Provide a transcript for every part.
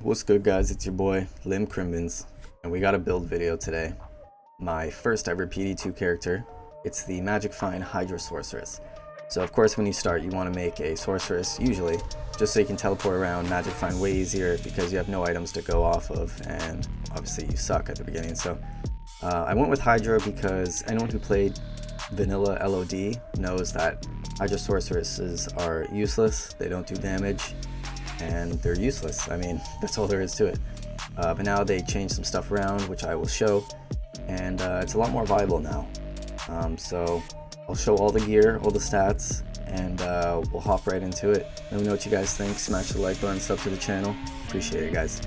What's good, guys? It's your boy Lim Crimbins, and we got a build video today. My first ever PD2 character. It's the Magic Find Hydra Sorceress. So of course when you start you want to make a sorceress, usually, just so you can teleport around Magic Find way easier because you have no items to go off of, and obviously you suck at the beginning. So I went with Hydra because anyone who played vanilla LOD knows that Hydra Sorceresses are useless, they don't do damage, and they're useless. I mean, that's all there is to it. But now they changed some stuff around, which I will show, and it's a lot more viable now. So I'll show all the gear, all the stats, and we'll hop right into it. Let me know what you guys think. Smash the like button, sub to the channel. Appreciate it, guys.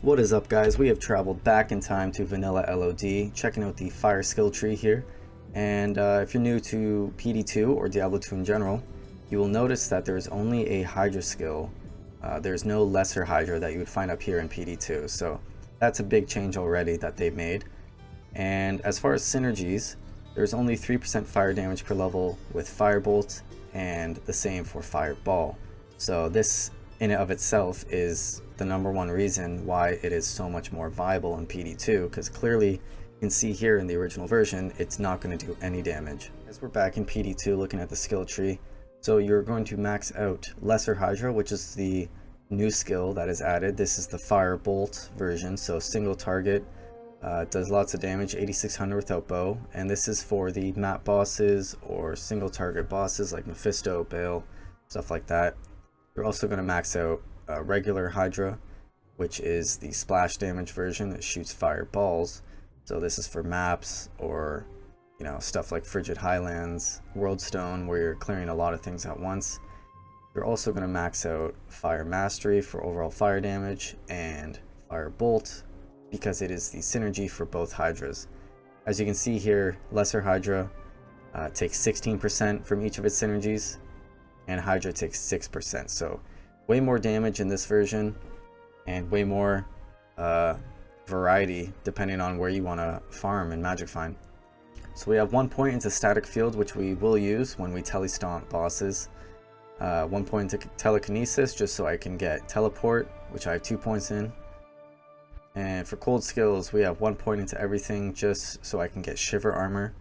What is up, guys? We have traveled back in time to vanilla LOD, checking out the fire skill tree here. And if you're new to PD2 or Diablo 2 in general, you will notice that there is only a Hydra skill. There's no lesser Hydra that you would find up here in PD2, so that's a big change already that they've made. And as far as synergies, there's only 3% fire damage per level with Firebolt, and the same for Fireball. So this in and of itself is the #1 reason why it is so much more viable in PD2, because clearly you can see here in the original version it's not going to do any damage. As we're back in PD2 looking at the skill tree, so you're going to max out Lesser Hydra, which is the new skill that is added. This is the Firebolt version, so single target, does lots of damage, 8600 without bow, and this is for the map bosses or single target bosses like Mephisto, Bale, stuff like that. You're also going to max out regular Hydra, which is the splash damage version that shoots fireballs. So this is for maps or, you know, stuff like Frigid Highlands, Worldstone, where you're clearing a lot of things at once. You're also going to max out Fire Mastery for overall fire damage, and Firebolt because it is the synergy for both Hydras. As you can see here, Lesser Hydra takes 16% from each of its synergies, and Hydra takes 6%, so way more damage in this version and way more variety depending on where you want to farm in Magic Find. So we have 1 point into Static Field, which we will use when we telestomp bosses. 1 point into Telekinesis, just so I can get Teleport, which I have 2 points in. And for cold skills, we have 1 point into everything, just so I can get Shiver Armor.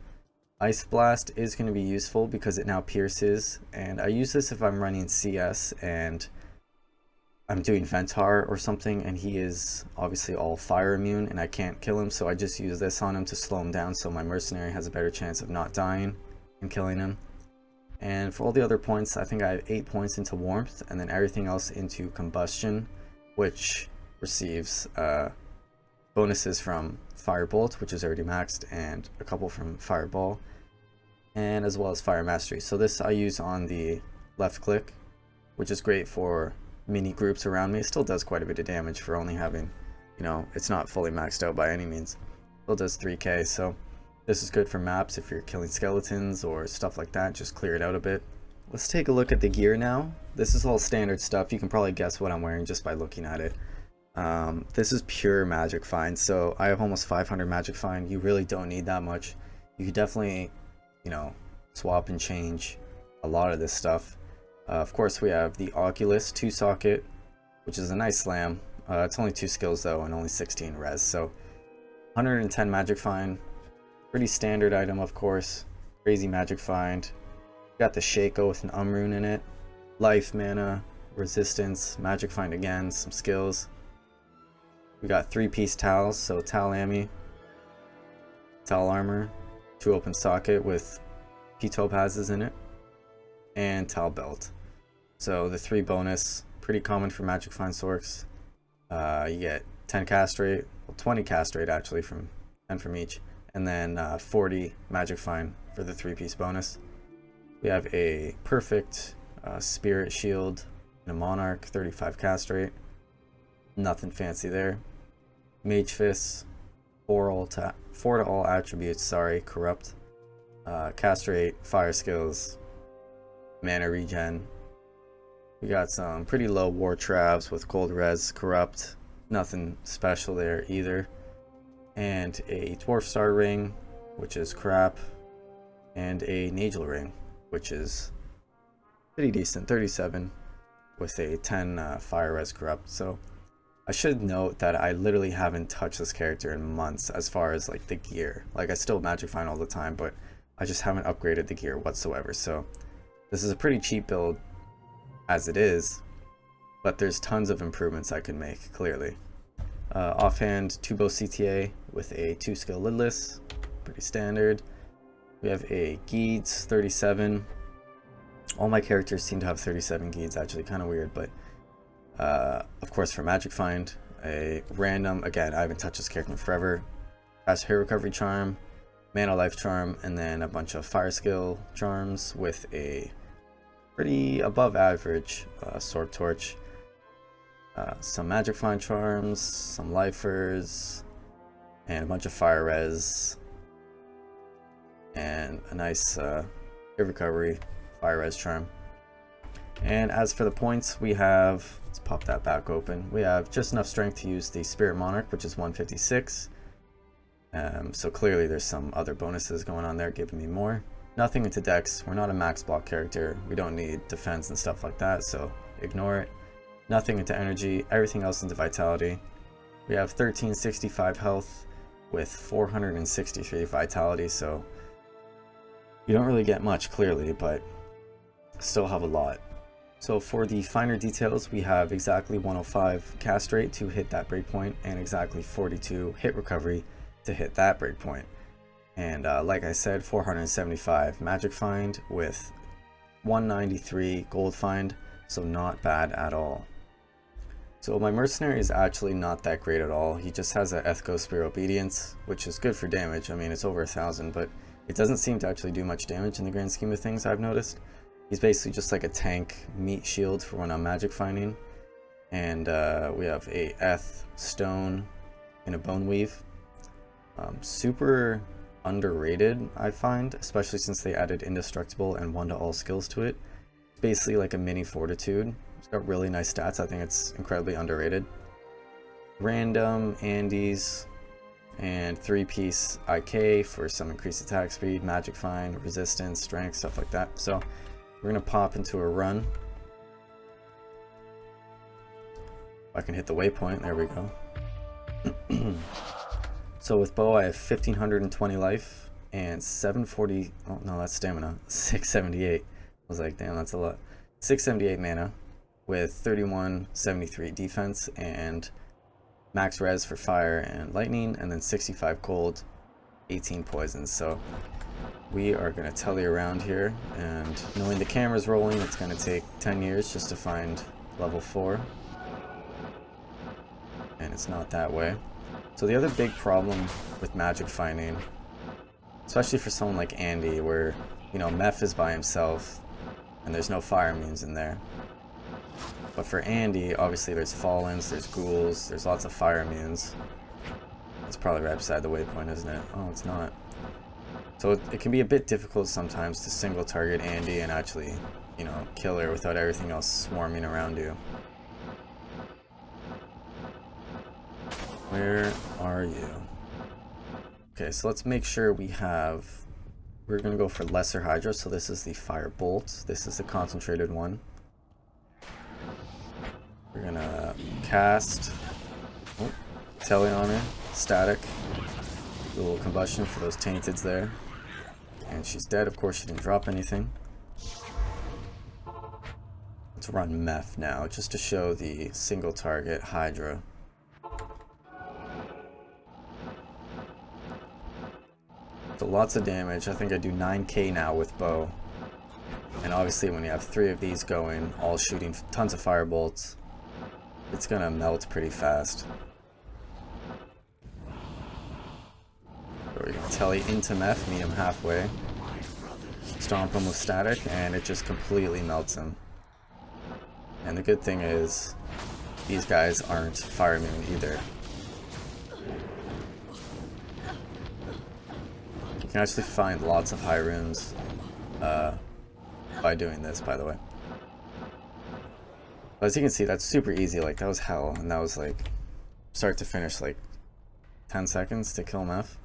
Ice Blast is going to be useful because it now pierces, and I use this if I'm running CS and I'm doing Ventar or something and he is obviously all fire immune and I can't kill him, so I just use this on him to slow him down so my mercenary has a better chance of not dying and killing him. And for all the other points, I think I have 8 points into Warmth, and then everything else into Combustion, which receives bonuses from Firebolt, which is already maxed, and a couple from Fireball, and as well as Fire Mastery. So this I use on the left click, which is great for mini groups around me. It still does quite a bit of damage for only having, you know, it's not fully maxed out by any means. Still does 3k, so this is good for maps if you're killing skeletons or stuff like that. Just clear it out a bit. Let's take a look at the gear now. This is all standard stuff. You can probably guess what I'm wearing just by looking at it. This is pure Magic Find, so I have almost 500 Magic Find. You really don't need that much. You could definitely, you know, swap and change a lot of this stuff. Of course, we have the Oculus 2 socket, which is a nice slam. It's only 2 skills though, and only 16 res, so 110 Magic Find. Pretty standard item, of course. Crazy Magic Find. Got the Shaco with an Rune in it. Life, mana, resistance, Magic Find again, some skills. We got 3-piece towels, so towel Ami, towel armor, 2 open socket with P topazes in it, and towel belt. So the 3 bonus, pretty common for Magic Find Sorcs. You get 10 cast rate, well 20 cast rate actually, from 10 from each, and then 40 Magic Find for the 3-piece bonus. We have a perfect Spirit Shield and a Monarch, 35 cast rate. Nothing fancy there. Mage Fist, 4 to all attributes, sorry, corrupt. Cast rate, fire skills, mana regen. We got some pretty low war traps with cold res, corrupt. Nothing special there either. and a Dwarf Star ring, which is crap, and a Nagel ring, which is pretty decent, 37, with a 10 fire res corrupt. So I should note that I literally haven't touched this character in months as far as like the gear. Like I still magic find all the time, but I just haven't upgraded the gear whatsoever. So this is a pretty cheap build as it is, but there's tons of improvements I can make, clearly. Offhand, 2-bow CTA with a 2-skill lidless, pretty standard. We have a Geeds 37. All my characters seem to have 37 Geeds, actually kind of weird, but of course for magic find, a random, again I haven't touched this character in forever, fast hit recovery charm, mana life charm, and then a bunch of fire skill charms with a pretty above average Sorc torch, some magic find charms, some lifers, and a bunch of fire res, and a nice hit recovery fire res charm. And as for the points, we have, let's pop that back open, we have just enough strength to use the Spirit Monarch, which is 156. So clearly there's some other bonuses going on there giving me more. Nothing into dex, we're not a max block character, we don't need defense and stuff like that, so ignore it. Nothing into energy, everything else into vitality. We have 1365 health with 463 vitality, so you don't really get much clearly, but still have a lot. So for the finer details, we have exactly 105 cast rate to hit that breakpoint, and exactly 42 hit recovery to hit that breakpoint. And like I said, 475 magic find with 193 gold find, so not bad at all. So my mercenary is actually not that great at all. He just has a Ethco Spear Obedience, which is good for damage. I mean, it's over 1,000, but it doesn't seem to actually do much damage in the grand scheme of things, I've noticed. He's basically just like a tank meat shield for when I'm magic finding. And we have a Eth Stone and a Bone Weave. Super underrated, I find, especially since they added Indestructible and 1-to-all skills to it. Basically like a mini Fortitude. It's got really nice stats. I think it's incredibly underrated. Random Andes and 3-piece IK for some increased attack speed, magic find, resistance, strength, stuff like that. So we're gonna pop into a run. If I can hit the waypoint, there we go. So with bow I have 1520 life and 740, oh no, that's stamina, 678. I was like, damn, that's a lot. 678 mana with 3173 defense and max res for fire and lightning, and then 65 cold, 18 poisons. So we are going to telly around here, and knowing the camera's rolling, it's going to take 10 years just to find level 4. And it's not that way. So the other big problem with magic finding, especially for someone like Andy, where, you know, Meph is by himself and there's no fire immunes in there. But for Andy, obviously there's Fallens, there's Ghouls, there's lots of fire immunes. It's probably right beside the waypoint, isn't it? Oh, it's not. So it can be a bit difficult sometimes to single target Andy and actually, you know, kill her without everything else swarming around you. Where are you? Okay, so let's make sure we have... We're going to go for lesser Hydra, so this is the Fire Bolt. This is the concentrated one. We're going to cast... Oh, Telly on her. Static. A little combustion for those tainteds there. And she's dead. Of course, she didn't drop anything. Let's run Meph now, just to show the single target Hydra. So lots of damage. I think I do 9k now with bow. And obviously when you have 3 of these going, all shooting tons of fire bolts, it's gonna melt pretty fast. So we're gonna telly into Meph, meet him halfway, stomp him with static, and it just completely melts him. And the good thing is, these guys aren't fire immune either. You can actually find lots of high runes by doing this, by the way. But as you can see, that's super easy. Like, that was hell, and that was like start to finish like 10 seconds to kill Meph.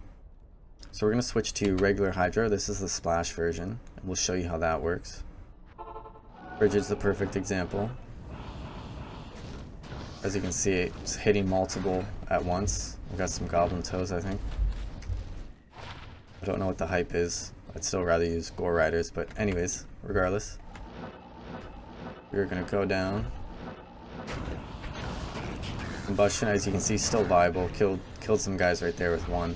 So we're going to switch to regular Hydra. This is the splash version. And we'll show you how that works. Bridget's the perfect example. As you can see, it's hitting multiple at once. We got some goblin toes, I think. I don't know what the hype is. I'd still rather use Gore Riders, but anyways, regardless. We're going to go down. Combustion, as you can see, still viable. Killed some guys right there with one.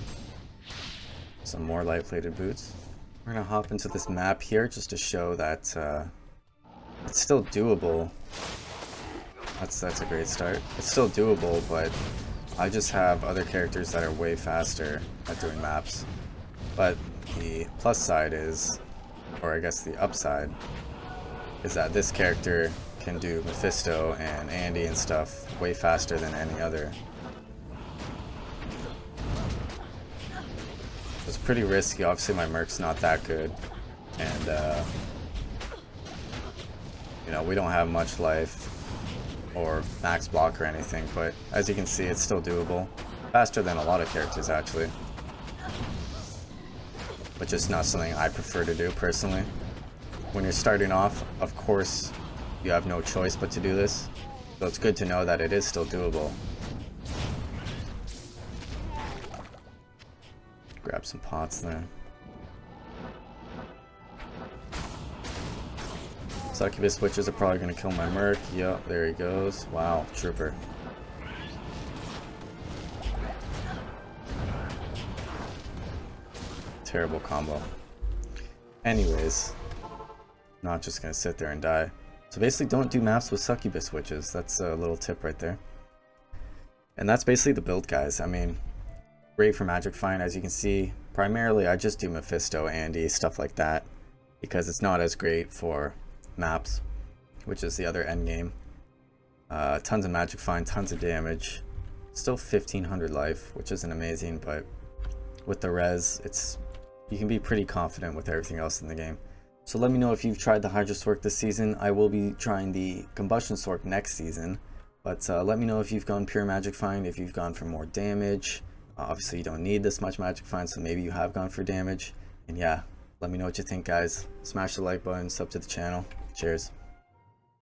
Some more light-plated boots. We're going to hop into this map here just to show that it's still doable. That's a great start. It's still doable, but I just have other characters that are way faster at doing maps. But the plus side is, or I guess the upside, is that this character can do Mephisto and Andy and stuff way faster than any other. It's pretty risky. Obviously my Merc's not that good, and you know, we don't have much life or max block or anything, but as you can see, it's still doable. Faster than a lot of characters actually, but just not something I prefer to do personally. When you're starting off, of course you have no choice but to do this, so it's good to know that it is still doable. Grab some pots there. Succubus switches are probably going to kill my Merc. Yep, there he goes. Wow, trooper. Terrible combo. Anyways, not just going to sit there and die. So basically don't do maps with Succubus switches. That's a little tip right there. And that's basically the build, guys. I mean, great for Magic Find. As you can see, primarily I just do Mephisto, Andy, stuff like that, because it's not as great for maps, which is the other end game. Tons of Magic Find, tons of damage, still 1500 life, which isn't amazing, but with the res, you can be pretty confident with everything else in the game. So let me know if you've tried the Hydra Sorc this season. I will be trying the Combustion Sorc next season, but let me know if you've gone pure Magic Find, if you've gone for more damage. Obviously you don't need this much Magic Find, so maybe you have gone for damage. And yeah, let me know what you think, guys. Smash the like button, sub to the channel. Cheers.